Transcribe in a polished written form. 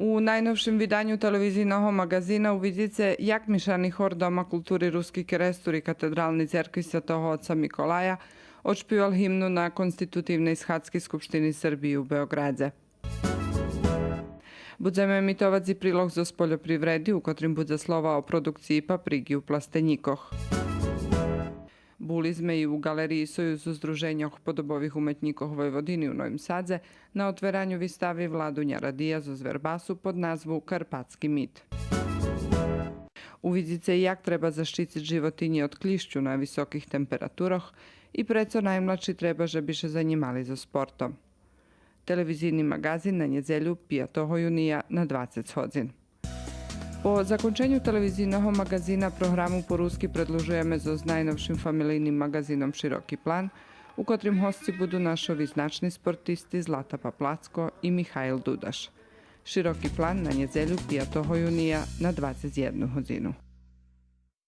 U najnovšem vydanju televizijného magazína uvidíte, jak Mišaný chor Doma kultúry Ruský Kerestur i Katedralnej cerkvi Svätého Otca Mikolaja odšpíval hymnu na konstitutívnej schádzky Skupštiny Srbije u Beogradze. Budeme emitovať prilog zo spoljoprivredi, u kotrim bude slova o produkciji paprigi u plastenjikoh. Buli sme i u galeriji Sojuzu združenja podobovih umetnikov Vojvodini u Novim Sadze na otveranju vystavi Vladunja Radija zo Zverbasu pod nazvu Karpatski mit. Uvidite jak treba zaštititi životinje od klišću na visokih temperaturah i preco najmlači treba žebiše zanimali za sportom. Televizijni magazin na njedzelju 5. junija na 20 hodin. Po zakončenju televizijnog magazina programu po-ruski predlužujeme s najnovšim familijnim magazinom Široki plan, u kotrim hostci budu našovi značni sportisti Zlata Paplacko i Mihajl Dudaš. Široki plan na njedzelju 5. junija na 21 hodinu.